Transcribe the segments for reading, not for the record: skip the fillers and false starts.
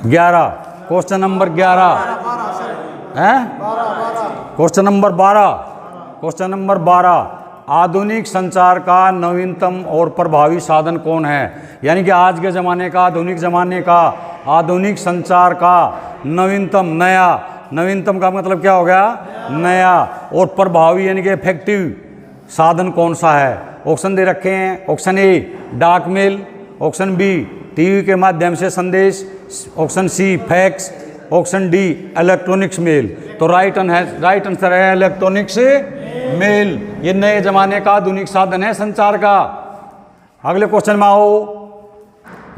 11। Question number 11 है, question number 12। Question number 12, आधुनिक संचार का नवीनतम और प्रभावी साधन कौन है? यानी कि आज के ज़माने का, आधुनिक ज़माने का, आधुनिक संचार का नवीनतम, नया, नवीनतम का मतलब क्या हो गया? नया, और प्रभावी यानी कि इफेक्टिव साधन कौन सा है? ऑप्शन दे रखे हैं। ऑप्शन ए डाक मेल, ऑप्शन बी टीवी के माध्यम से संदेश, option C fax, option D electronics mail. तो राइट आंसर है इलेक्ट्रॉनिक्स मेल। ये नए जमाने का आधुनिक साधन है संचार का। अगले क्वेश्चन में आओ,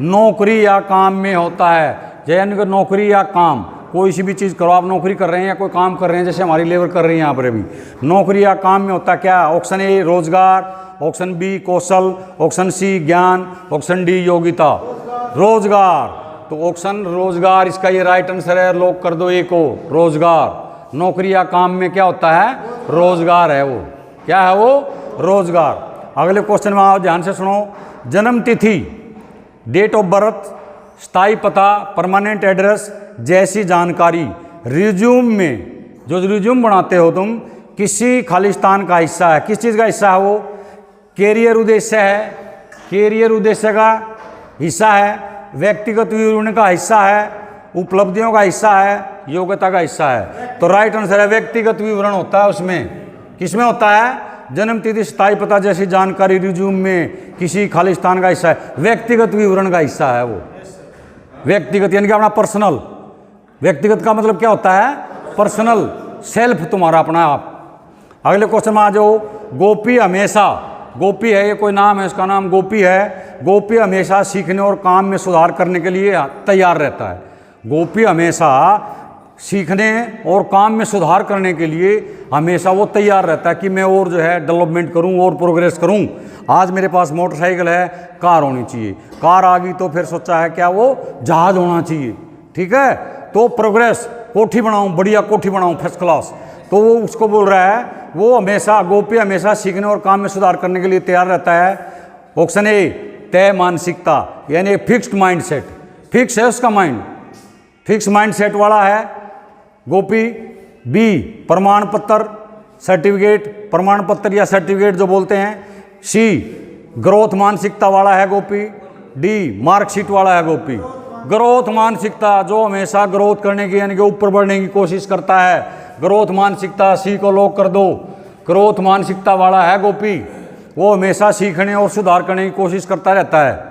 नौकरी या काम में होता है, यानी कि नौकरी या काम, कोई सी भी चीज़ करो, आप नौकरी कर रहे हैं या कोई काम कर रहे हैं, जैसे हमारी लेबर कर रही है यहाँ पर अभी, नौकरी या काम में होता क्या? ऑप्शन ए रोजगार, ऑप्शन बी कौशल, ऑप्शन सी ज्ञान, ऑप्शन डी योग्यता। रोजगार, तो ऑप्शन रोजगार इसका ये राइट आंसर है। लॉक कर दो ए को, रोजगार। नौकरी या काम में क्या होता है? रोजगार है। वो क्या है? वो रोजगार। अगले क्वेश्चन में आओ, ध्यान से सुनो। जन्म तिथि, डेट ऑफ बर्थ, स्थायी पता, परमानेंट एड्रेस जैसी जानकारी रिज्यूम में, जो रिज्यूम बनाते हो तुम, किसी खालिस्तान का हिस्सा है। किस चीज़ का हिस्सा है वो? कैरियर उद्देश्य है, कैरियर उद्देश्य का हिस्सा है, व्यक्तिगत विवरण का हिस्सा है, उपलब्धियों का हिस्सा है, योग्यता का हिस्सा है। तो राइट आंसर है व्यक्तिगत विवरण होता है उसमें। किसमें होता है? जन्म तिथि, स्थायी पता जैसी जानकारी रिज्यूम में किसी खालिस्तान का हिस्सा है, व्यक्तिगत विवरण का हिस्सा है वो। व्यक्तिगत यानी कि अपना पर्सनल। व्यक्तिगत का मतलब क्या होता है? पर्सनल, सेल्फ, तुम्हारा अपना आप। अगले क्वेश्चन में आ जाओ। गोपी हमेशा, गोपी है ये कोई नाम है, इसका नाम गोपी है। गोपी हमेशा सीखने और काम में सुधार करने के लिए तैयार रहता है। गोपी हमेशा सीखने और काम में सुधार करने के लिए हमेशा वो तैयार रहता है कि मैं और जो है डेवलपमेंट करूं और प्रोग्रेस करूं। आज मेरे पास मोटरसाइकिल है, कार होनी चाहिए, कार आ गई तो फिर सोचा है क्या वो जहाज होना चाहिए। ठीक है, तो प्रोग्रेस, कोठी बनाऊं, बढ़िया कोठी बनाऊं फर्स्ट क्लास। तो वो उसको बोल रहा है, वो हमेशा, गोपी हमेशा सीखने और काम में सुधार करने के लिए तैयार रहता है। ऑप्शन ए तय मानसिकता, यानी फिक्स्ड माइंड सेट, फिक्स है उसका माइंड, फिक्स माइंड सेट वाला है गोपी। बी प्रमाण पत्र, सर्टिफिकेट, प्रमाण पत्र या सर्टिफिकेट जो बोलते हैं। सी ग्रोथ मानसिकता वाला है गोपी। डी मार्कशीट वाला है गोपी। ग्रोथ मानसिकता, जो हमेशा ग्रोथ करने की यानी कि ऊपर बढ़ने की कोशिश करता है, ग्रोथ मानसिकता, सी को लॉक कर दो। ग्रोथ मानसिकता वाला है गोपी, वो हमेशा सीखने और सुधार करने की कोशिश करता रहता है।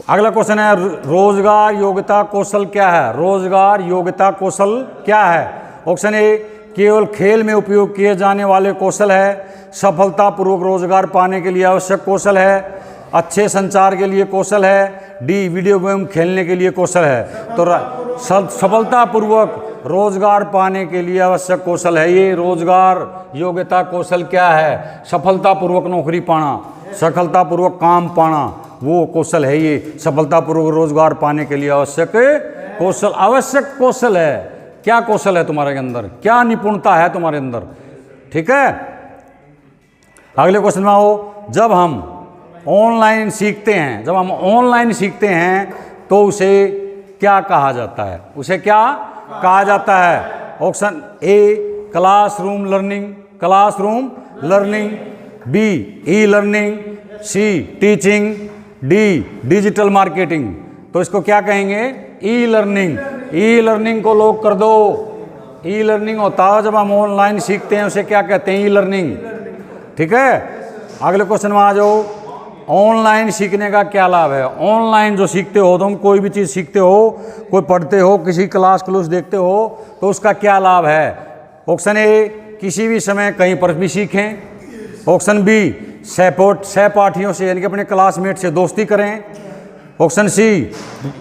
अगला क्वेश्चन है, रोजगार योग्यता कौशल क्या है? रोजगार योग्यता कौशल क्या है? ऑप्शन ए केवल खेल में उपयोग किए जाने वाले कौशल है, सफलतापूर्वक रोजगार पाने के लिए आवश्यक कौशल है, अच्छे संचार के लिए कौशल है, डी वीडियो गेम खेलने के लिए कौशल है। तो सफलतापूर्वक रोजगार पाने के लिए आवश्यक कौशल है ये। रोजगार योग्यता कौशल क्या है? सफलतापूर्वक नौकरी पाना, सफलतापूर्वक काम पाना, वो कौशल है ये। सफलतापूर्वक रोजगार पाने के लिए आवश्यक कौशल, आवश्यक कौशल है। क्या कौशल है तुम्हारे अंदर? क्या निपुणता है तुम्हारे अंदर? ठीक है, अगले क्वेश्चन में आओ। जब हम ऑनलाइन सीखते हैं, जब हम ऑनलाइन सीखते हैं तो उसे क्या कहा जाता है? उसे क्या कहा जाता है? Option A classroom learning, classroom learning. B e learning, C teaching, D digital marketing. तो इसको क्या कहेंगे? E learning. ई लर्निंग को लॉक कर दो। ई लर्निंग होता है जब हम ऑनलाइन सीखते हैं, उसे क्या कहते हैं? E learning. ठीक है, अगले क्वेश्चन में आ जाओ। ऑनलाइन सीखने का क्या लाभ है? ऑनलाइन जो सीखते हो तुम, कोई भी चीज़ सीखते हो, कोई पढ़ते हो, किसी क्लास देखते हो, तो उसका क्या लाभ है? ऑप्शन ए किसी भी समय कहीं पर भी सीखें। ऑप्शन बी सहपाठियों से यानी कि अपने क्लासमेट से दोस्ती करें। ऑप्शन सी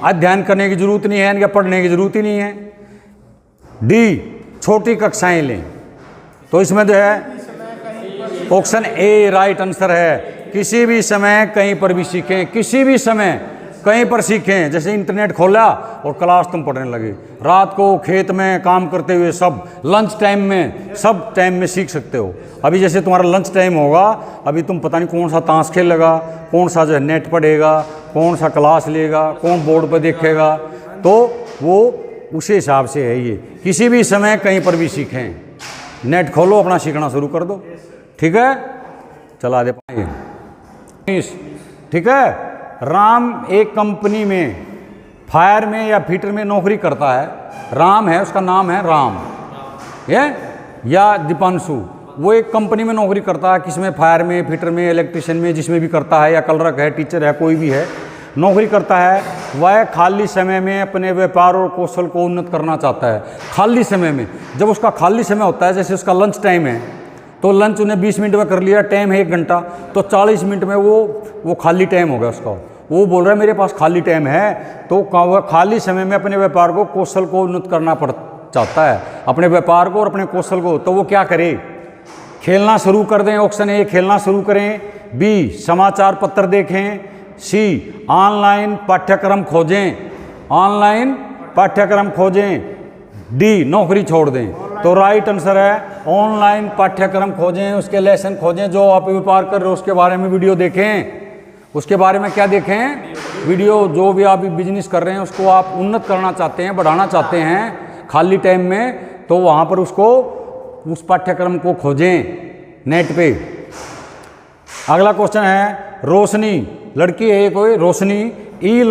अध्ययन करने की जरूरत नहीं है, यानी कि पढ़ने की जरूरत ही नहीं है। डी छोटी कक्षाएं लें। तो इसमें जो है ऑप्शन ए राइट आंसर है। किसी भी समय कहीं पर भी सीखें, किसी भी समय कहीं पर सीखें। जैसे इंटरनेट खोला और क्लास तुम पढ़ने लगे, रात को खेत में काम करते हुए, सब लंच टाइम में, सब टाइम में सीख सकते हो। अभी जैसे तुम्हारा लंच टाइम होगा, अभी तुम पता नहीं कौन सा ताश खेलेगा, कौन सा जो है नेट पढ़ेगा, कौन सा क्लास लेगा, कौन बोर्ड पर देखेगा, तो वो उसी हिसाब से है। ये किसी भी समय कहीं पर भी सीखें, नेट खोलो अपना सीखना शुरू कर दो, ठीक है। चला दे पाएंगे, ठीक है। राम एक कंपनी में फायर में या फिटर में नौकरी करता है। राम है, उसका नाम है राम, ये या दीपांशु, वो एक कंपनी में नौकरी करता है, किसमें, फायर में, फिटर में, इलेक्ट्रिशियन में, जिसमें भी करता है, या कलरक है, टीचर है, कोई भी है, नौकरी करता है। वह खाली समय में अपने व्यापार और कौशल को उन्नत करना चाहता है। खाली समय में, जब उसका खाली समय होता है, जैसे उसका लंच टाइम है, तो लंच उन्हें 20 मिनट में कर लिया, टाइम है 1 घंटा, तो 40 मिनट में वो खाली टाइम हो गया उसका। वो बोल रहा है मेरे पास खाली टाइम है, तो वह खाली समय में अपने व्यापार को, कौशल को उन्नत करना चाहता है, अपने व्यापार को और अपने कौशल को। तो वो क्या करे, खेलना शुरू कर दें, ऑप्शन ए खेलना शुरू करें, बी समाचार पत्र देखें, सी ऑनलाइन पाठ्यक्रम खोजें, ऑनलाइन पाठ्यक्रम खोजें, डी नौकरी छोड़ दें। तो राइट आंसर है ऑनलाइन पाठ्यक्रम खोजें, उसके लेसन खोजें, जो आप व्यापार कर रहे हो उसके बारे में वीडियो देखें, उसके बारे में क्या देखें, वीडियो, जो भी आप बिजनेस कर रहे हैं उसको आप उन्नत करना चाहते हैं, बढ़ाना चाहते हैं खाली टाइम में, तो वहाँ पर उसको, उस पाठ्यक्रम को खोजें नेट पे। अगला क्वेश्चन है, रोशनी लड़की है कोई, रोशनी ई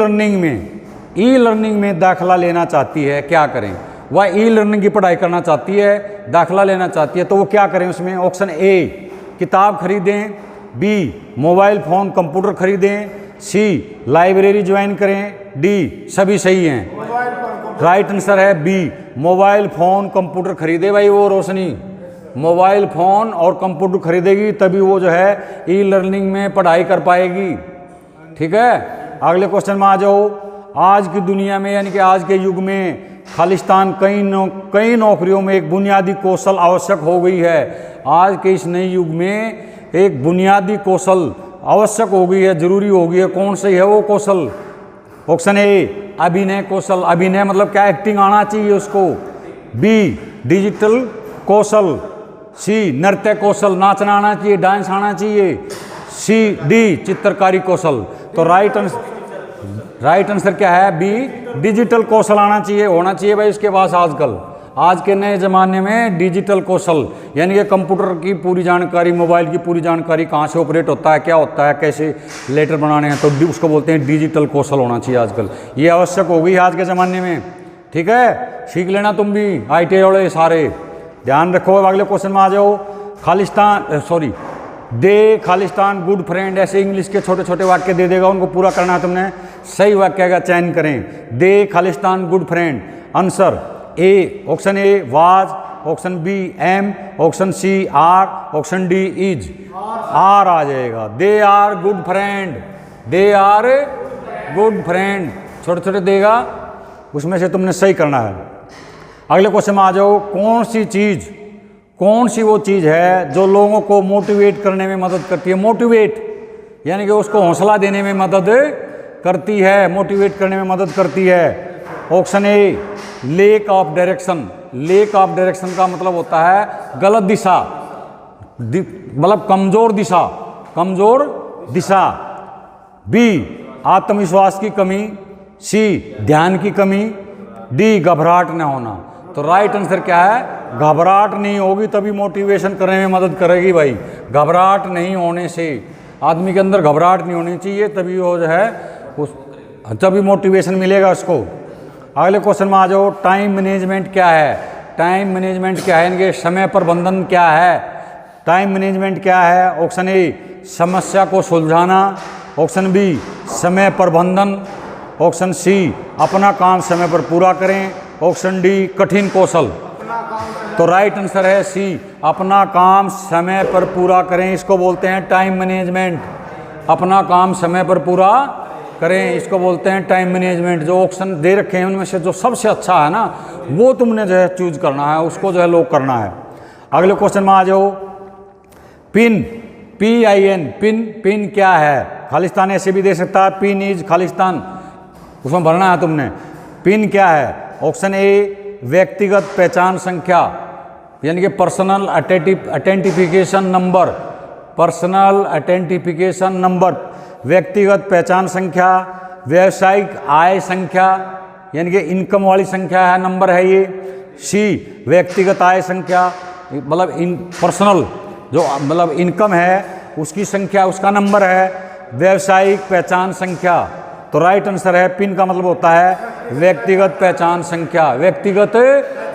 लर्निंग में दाखिला लेना चाहती है, क्या करें। वह ई लर्निंग की पढ़ाई करना चाहती है, दाखिला लेना चाहती है, तो वो क्या करें उसमें। ऑप्शन ए किताब खरीदें, बी मोबाइल फ़ोन कंप्यूटर खरीदें, सी लाइब्रेरी ज्वाइन करें, डी सभी सही हैं। राइट आंसर है बी मोबाइल फ़ोन कंप्यूटर खरीदे भाई वो रोशनी, मोबाइल फ़ोन और कंप्यूटर खरीदेगी तभी वो जो है ई लर्निंग में पढ़ाई कर पाएगी, ठीक है। अगले क्वेश्चन में आ जाओ। आज की दुनिया में, यानी कि आज के युग में, खालिस्तान कई नौकरियों में एक बुनियादी कौशल आवश्यक हो गई है। आज के इस नए युग में एक बुनियादी कौशल आवश्यक हो गई है, जरूरी हो गई है। कौन सी है वो कौशल। ऑप्शन ए अभिनय कौशल, अभिनय मतलब क्या, एक्टिंग आना चाहिए उसको। बी डिजिटल कौशल, सी नृत्य कौशल, नाचना आना चाहिए, डांस आना चाहिए, सी डी चित्रकारी कौशल। तो राइट आंसर क्या है, बी डिजिटल कौशल आना चाहिए, होना चाहिए भाई उसके पास। आजकल आज के नए ज़माने में डिजिटल कौशल, यानी कि कंप्यूटर की पूरी जानकारी, मोबाइल की पूरी जानकारी, कहाँ से ऑपरेट होता है, क्या होता है, कैसे लेटर बनाने हैं, तो उसको बोलते हैं डिजिटल कौशल होना चाहिए आजकल। ये आवश्यक हो गई आज के ज़माने में, ठीक है। सीख लेना तुम भी, ITI वाले सारे ध्यान रखो। अगले क्वेश्चन में आ जाओ। दे खालिस्तान गुड फ्रेंड, ऐसे इंग्लिश के छोटे छोटे वाक्य दे देगा, उनको पूरा करना है तुमने। सही वाक्य का चयन करें। They Khalistan good friend. Answer A, option A was, option B am, option C are, option D is. Are आ जाएगा। They are good friend, they are good friend, छोटे छोटे देगा, उसमें से तुमने सही करना है। अगले क्वेश्चन में आ जाओ। कौन सी वो चीज़ है जो लोगों को मोटिवेट करने में मदद करती है। मोटिवेट यानी कि उसको हौसला देने में मदद करती है, मोटिवेट करने में मदद करती है। Option A lake of direction. Lake of direction का मतलब होता है गलत दिशा, मतलब कमजोर दिशा। बी आत्मविश्वास की कमी, सी ध्यान की कमी, डी घबराहट न होना। तो राइट आंसर क्या है, घबराहट नहीं होगी तभी मोटिवेशन करने में मदद करेगी भाई। घबराहट नहीं होने से, आदमी के अंदर घबराहट नहीं होनी चाहिए, तभी वो जो है तभी मोटिवेशन मिलेगा उसको। अगले क्वेश्चन में आ जाओ। टाइम मैनेजमेंट क्या है। टाइम मैनेजमेंट क्या है, यानी कि समय प्रबंधन क्या है। टाइम मैनेजमेंट क्या है। ऑप्शन ए समस्या को सुलझाना, ऑप्शन बी समय प्रबंधन, ऑप्शन सी अपना काम समय पर पूरा करें, ऑप्शन डी कठिन कौशल। तो राइट आंसर है सी अपना काम समय पर पूरा करें, इसको बोलते हैं टाइम मैनेजमेंट। अपना काम समय पर पूरा करें, इसको बोलते हैं टाइम मैनेजमेंट। जो ऑप्शन दे रखे हैं उनमें से जो सबसे अच्छा है ना, वो तुमने जो है चूज करना है, उसको जो है लॉक करना है। अगले क्वेश्चन में आ जाओ। पिन, PIN, पिन क्या है। खालिस्तान ऐसे भी दे सकता है, पिन इज खालिस्तान, उसमें भरना है तुमने। पिन क्या है। ऑप्शन ए व्यक्तिगत पहचान संख्या, यानी कि personal identification number, personal identification number. व्यक्तिगत पहचान संख्या, व्यवसायिक आय संख्या यानी कि इनकम वाली संख्या है, नंबर है ये। सी व्यक्तिगत आय संख्या मतलब पर्सनल जो मतलब इनकम है उसकी संख्या, उसका नंबर है। व्यवसायिक पहचान संख्या, तो राइट आंसर है पिन का मतलब होता है व्यक्तिगत पहचान संख्या। व्यक्तिगत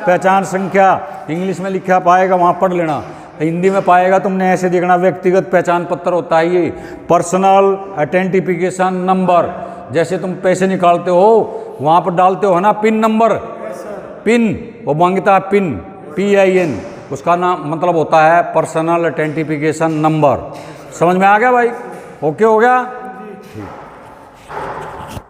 पहचान संख्या इंग्लिश में लिखा पाएगा, वहाँ पढ़ लेना। हिंदी में पाएगा तुमने ऐसे देखना, व्यक्तिगत पहचान पत्र होता है ये, पर्सनल आइडेंटिफिकेशन नंबर। जैसे तुम पैसे निकालते हो वहाँ पर डालते हो ना पिन नंबर, पिन वो मांगता है पिन, PIN, उसका नाम मतलब होता है पर्सनल आइडेंटिफिकेशन नंबर। समझ में आ गया भाई? ओके हो गया? ठीक।